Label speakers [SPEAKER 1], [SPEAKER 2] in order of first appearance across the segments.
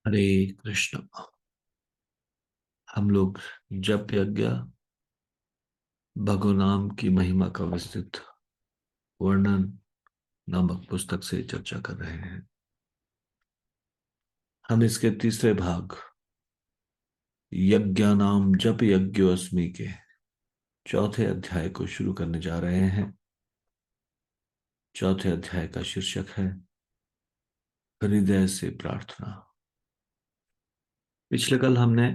[SPEAKER 1] हरे कृष्ण। हम लोग जप यज्ञ भगवनाम की महिमा का विस्तृत वर्णन नामक पुस्तक से चर्चा कर रहे हैं। हम इसके तीसरे भाग यज्ञानाम जप यज्ञोस्मि के चौथे अध्याय को शुरू करने जा रहे हैं। चौथे अध्याय का शीर्षक है हृदय से प्रार्थना। पिछले कल हमने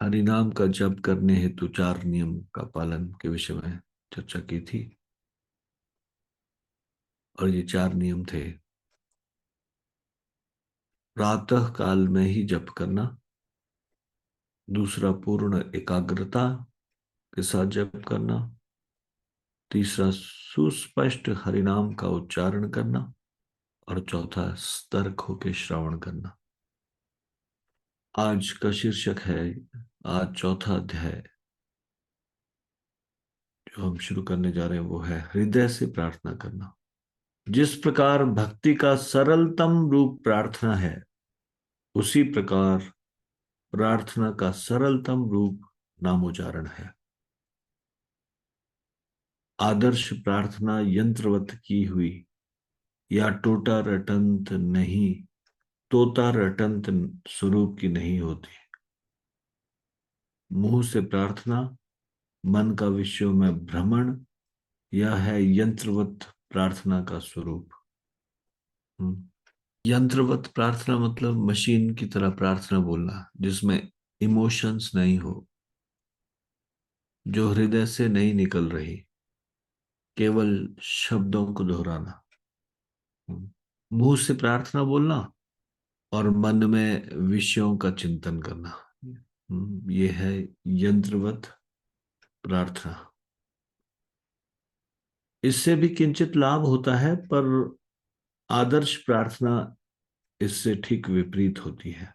[SPEAKER 1] हरिनाम का जप करने हेतु चार नियम का पालन के विषय में चर्चा की थी और ये चार नियम थे। प्रातः काल में ही जप करना, दूसरा पूर्ण एकाग्रता के साथ जप करना, तीसरा सुस्पष्ट हरिनाम का उच्चारण करना और चौथा सतर्क होकर श्रवण करना। आज का शीर्षक है, आज चौथा अध्याय जो हम शुरू करने जा रहे हैं वो है हृदय से प्रार्थना करना। जिस प्रकार भक्ति का सरलतम रूप प्रार्थना है, उसी प्रकार प्रार्थना का सरलतम रूप नामोच्चारण है। आदर्श प्रार्थना यंत्रवत की हुई या टोटा रटंत नहीं, तोता रटंत स्वरूप की नहीं होती। मुंह से प्रार्थना, मन का विषयों में भ्रमण, यह है यंत्रवत प्रार्थना का स्वरूप। यंत्रवत प्रार्थना मतलब मशीन की तरह प्रार्थना बोलना, जिसमें इमोशंस नहीं हो, जो हृदय से नहीं निकल रही, केवल शब्दों को दोहराना। मुंह से प्रार्थना बोलना और मन में विषयों का चिंतन करना, ये है यंत्रवत प्रार्थना। इससे भी किंचित लाभ होता है, पर आदर्श प्रार्थना इससे ठीक विपरीत होती है।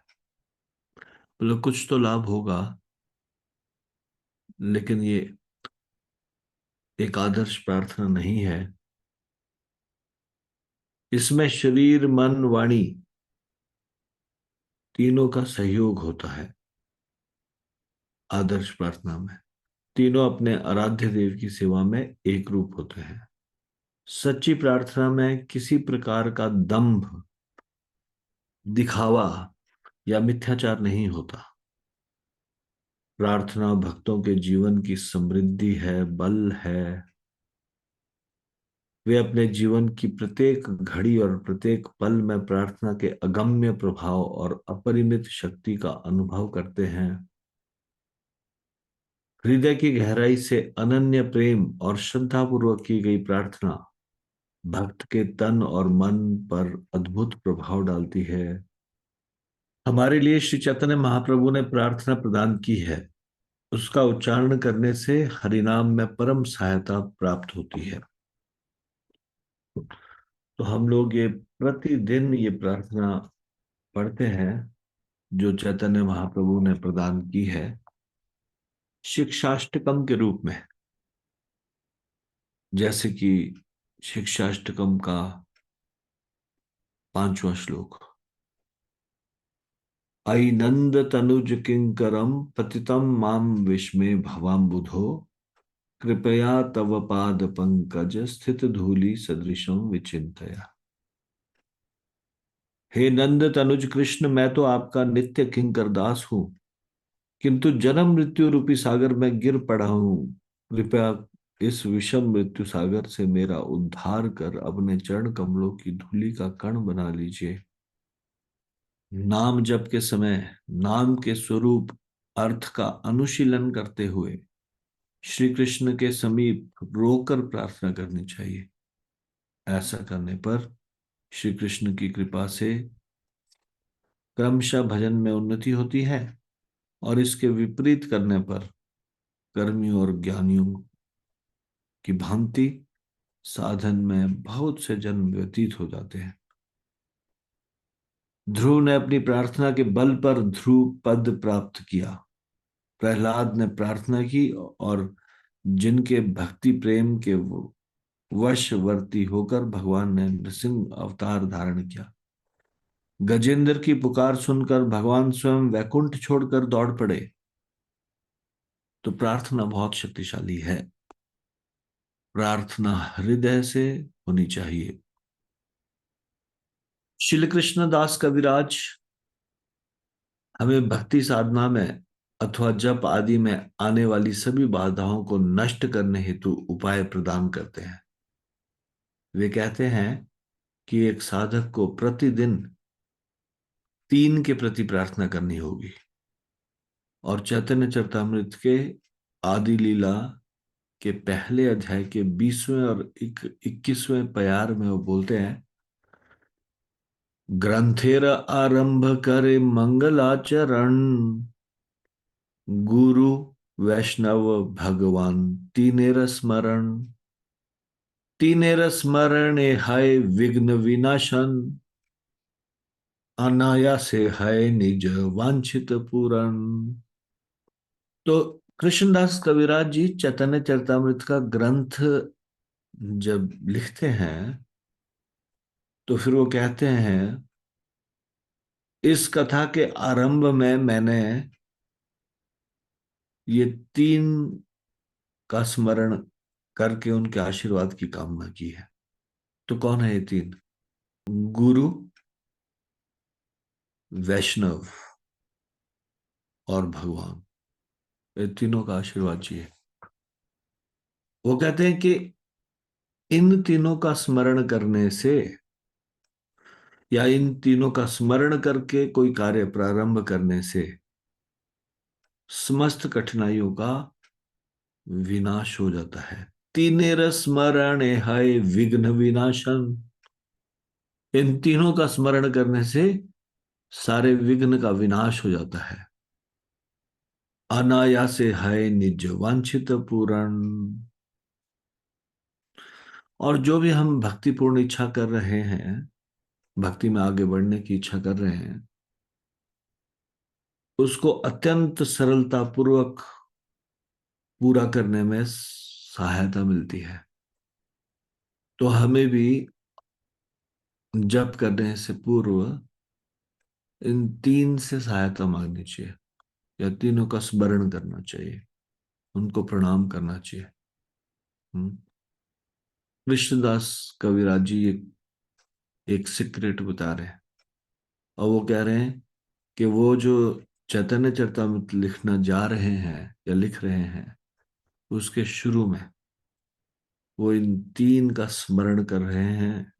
[SPEAKER 1] मतलब कुछ तो लाभ होगा, लेकिन ये एक आदर्श प्रार्थना नहीं है। इसमें शरीर मन वाणी तीनों का सहयोग होता है। आदर्श प्रार्थना में तीनों अपने आराध्य देव की सेवा में एक रूप होते हैं। सच्ची प्रार्थना में किसी प्रकार का दंभ, दिखावा या मिथ्याचार नहीं होता। प्रार्थना भक्तों के जीवन की समृद्धि है, बल है। वे अपने जीवन की प्रत्येक घड़ी और प्रत्येक पल में प्रार्थना के अगम्य प्रभाव और अपरिमित शक्ति का अनुभव करते हैं। हृदय की गहराई से अनन्य प्रेम और श्रद्धापूर्वक की गई प्रार्थना भक्त के तन और मन पर अद्भुत प्रभाव डालती है। हमारे लिए श्री चैतन्य महाप्रभु ने प्रार्थना प्रदान की है। उसका उच्चारण करने से हरिनाम में परम सहायता प्राप्त होती है। तो हम लोग ये प्रतिदिन ये प्रार्थना पढ़ते हैं जो चैतन्य महाप्रभु ने प्रदान की है शिक्षाष्टकम के रूप में। जैसे कि शिक्षाष्टकम का 5वां श्लोक, अयि नंद तनुज किंकरम पतितम माम विस्मे भवाम बुधो, कृपया तव पाद पंकज स्थित धूलि सदृशम विचिंतया। हे नंद तनुज कृष्ण, मैं तो आपका नित्य किंकर दास हूं, किंतु जन्म मृत्यु रूपी सागर में गिर पड़ा हूं। कृपया इस विषम मृत्यु सागर से मेरा उद्धार कर अपने चरण कमलों की धूलि का कण बना लीजिए। नाम जप के समय नाम के स्वरूप अर्थ का अनुशीलन करते हुए श्री कृष्ण के समीप रोकर प्रार्थना करनी चाहिए। ऐसा करने पर श्री कृष्ण की कृपा से क्रमशः भजन में उन्नति होती है, और इसके विपरीत करने पर कर्मियों और ज्ञानियों की भांति साधन में बहुत से जन्म व्यतीत हो जाते हैं। ध्रुव ने अपनी प्रार्थना के बल पर ध्रुव पद प्राप्त किया। प्रहलाद ने प्रार्थना की और जिनके भक्ति प्रेम के वशवर्ती होकर भगवान ने नृसिंह अवतार धारण किया। गजेंद्र की पुकार सुनकर भगवान स्वयं वैकुंठ छोड़कर दौड़ पड़े। तो प्रार्थना बहुत शक्तिशाली है। प्रार्थना हृदय से होनी चाहिए। श्री कृष्ण दास कविराज हमें भक्ति साधना में अथवा जप आदि में आने वाली सभी बाधाओं को नष्ट करने हेतु उपाय प्रदान करते हैं। वे कहते हैं कि एक साधक को प्रतिदिन 3 के प्रति प्रार्थना करनी होगी। और चैतन्य चरितमृत के आदि लीला के पहले अध्याय के 20वें और 21वें प्यार में वो बोलते हैं, ग्रंथेर आरंभ करे मंगलाचरण, गुरु वैष्णव भगवान तीनेर स्मरण, तीनेर स्मरण हाय विघ्न विनाशन, अनायासे है निज वांछित पूरण। तो कृष्णदास कविराज जी चैतन्य चरितमृत का ग्रंथ जब लिखते हैं तो फिर वो कहते हैं, इस कथा के आरंभ में मैंने ये 3 का स्मरण करके उनके आशीर्वाद की कामना की है। तो कौन है ये 3? गुरु, वैष्णव और भगवान। ये तीनों का आशीर्वाद चाहिए। वो कहते हैं कि इन तीनों का स्मरण करने से या इन तीनों का स्मरण करके कोई कार्य प्रारंभ करने से समस्त कठिनाइयों का विनाश हो जाता है। तीनेर स्मरण है विघ्न विनाशन। इन तीनों का स्मरण करने से सारे विघ्न का विनाश हो जाता है। अनायासे है निज वांछित पूरण। और जो भी हम भक्तिपूर्ण इच्छा कर रहे हैं, भक्ति में आगे बढ़ने की इच्छा कर रहे हैं, उसको अत्यंत सरलता पूर्वक पूरा करने में सहायता मिलती है। तो हमें भी जप करने से पूर्व इन 3 से सहायता मांगनी चाहिए या तीनों का स्मरण करना चाहिए, उनको प्रणाम करना चाहिए। कृष्णदास कविराज जी एक सीक्रेट बता रहे हैं। और वो कह रहे हैं कि वो जो चैतन्य चरितमृत लिखना जा रहे हैं या लिख रहे हैं, उसके शुरू में वो इन 3 का स्मरण कर रहे हैं।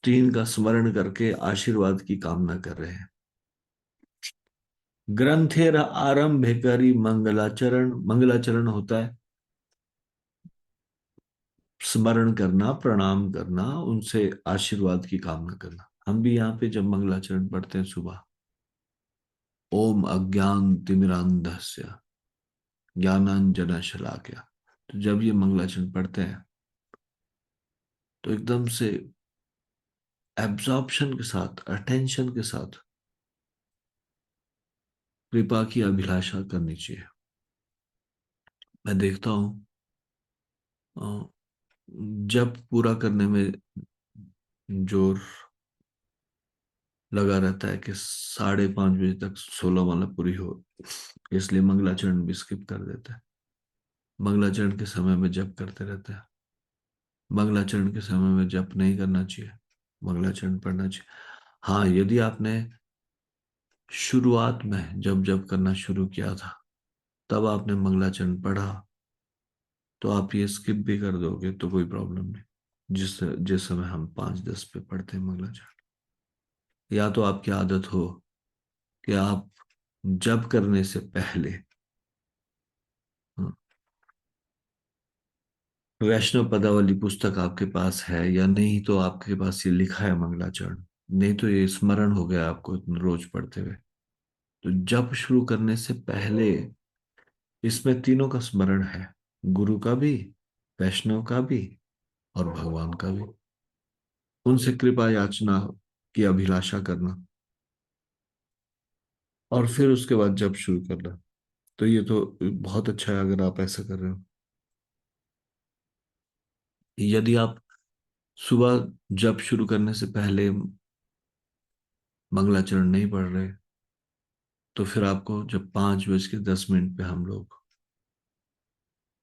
[SPEAKER 1] 3 का स्मरण करके आशीर्वाद की कामना कर रहे हैं। ग्रंथेर आरंभ करी मंगलाचरण। मंगलाचरण होता है स्मरण करना, प्रणाम करना, उनसे आशीर्वाद की कामना करना। हम भी यहाँ पे जब मंगलाचरण पढ़ते हैं सुबह, ओम अज्ञान तिमिरांधस्य ज्ञानांजन शलाकया, तो जब ये मंगलाचरण पढ़ते हैं तो एकदम से एब्जॉर्प्शन के साथ, अटेंशन के साथ कृपा की अभिलाषा करनी चाहिए। मैं देखता हूँ जब पूरा करने में जोर लगा रहता है कि 5:30 बजे तक 16 माला पूरी हो, इसलिए मंगलाचरण भी स्किप कर देता है। मंगलाचरण के समय में जप करते रहते हैं। मंगलाचरण के समय में जप नहीं करना चाहिए, मंगलाचरण पढ़ना चाहिए। हाँ, यदि आपने शुरुआत में जब जप करना शुरू किया था तब आपने मंगलाचरण पढ़ा तो आप ये स्किप भी कर दोगे तो कोई प्रॉब्लम नहीं। जिस जिस समय हम 5:10 पे पढ़ते हैं मंगलाचरण, या तो आपकी आदत हो कि आप जप करने से पहले वैष्णव पदावली पुस्तक आपके पास है, या नहीं तो आपके पास ये लिखा है मंगलाचरण, नहीं तो ये स्मरण हो गया आपको रोज पढ़ते हुए, तो जप शुरू करने से पहले इसमें तीनों का स्मरण है, गुरु का भी, वैष्णव का भी और भगवान का भी। उनसे कृपा याचना की अभिलाषा करना और फिर उसके बाद जप शुरू करना। तो ये तो बहुत अच्छा है अगर आप ऐसा कर रहे हो। यदि आप सुबह जप शुरू करने से पहले मंगलाचरण नहीं पढ़ रहे, तो फिर आपको जब 5:10 पे हम लोग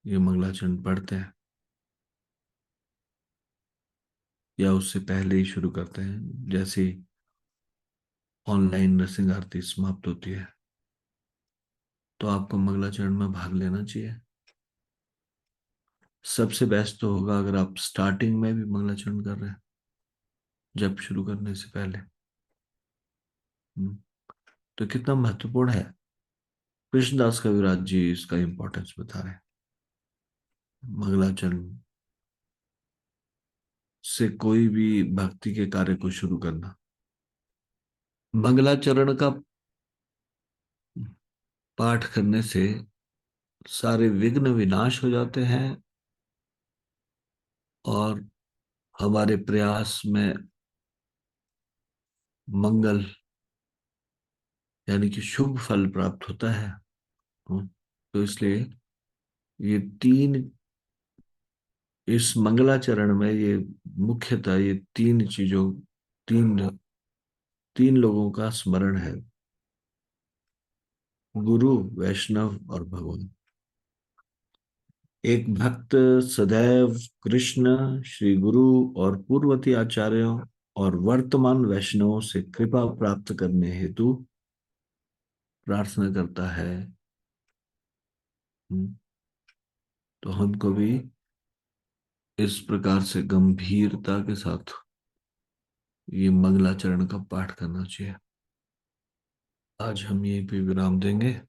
[SPEAKER 1] ये मंगलाचरण पढ़ते हैं, या उससे पहले ही शुरू करते हैं, जैसे ऑनलाइन नरसिंह आरती समाप्त होती है, तो आपको मंगलाचरण में भाग लेना चाहिए। सबसे बेस्ट तो होगा अगर आप स्टार्टिंग में भी मंगलाचरण कर रहे हैं, जब शुरू करने से पहले। हम्म, तो कितना महत्वपूर्ण है। कृष्णदास कविराज जी इसका इंपॉर्टेंस बता रहे हैं। मंगलाचरण से कोई भी भक्ति के कार्य को शुरू करना, मंगलाचरण का पाठ करने से सारे विघ्न विनाश हो जाते हैं, और हमारे प्रयास में मंगल यानी कि शुभ फल प्राप्त होता है। तो इसलिए ये तीन, इस मंगलाचरण में ये मुख्यतः ये तीन चीजों, तीन तीन लोगों का स्मरण है, गुरु, वैष्णव और भगवान। एक भक्त सदैव कृष्ण, श्री गुरु और पूर्ववर्ती आचार्यों और वर्तमान वैष्णवों से कृपा प्राप्त करने हेतु प्रार्थना करता है। हम्म, तो हमको भी इस प्रकार से गंभीरता के साथ ये मंगलाचरण का पाठ करना चाहिए। आज हम यहीं पे विराम देंगे।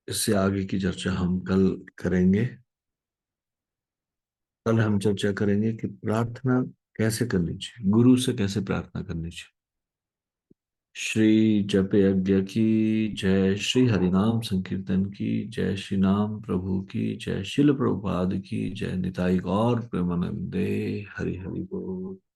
[SPEAKER 1] इससे आगे की चर्चा हम कल करेंगे। कल हम चर्चा करेंगे कि प्रार्थना कैसे करनी चाहिए, गुरु से कैसे प्रार्थना करनी चाहिए। श्री जप यज्ञ की जय, श्री हरिनाम संकीर्तन की जय, श्री नाम प्रभु की जय, शिल प्रभुपाद की जय, निताई गौर प्रेमानंदे। हरि हरि बोल।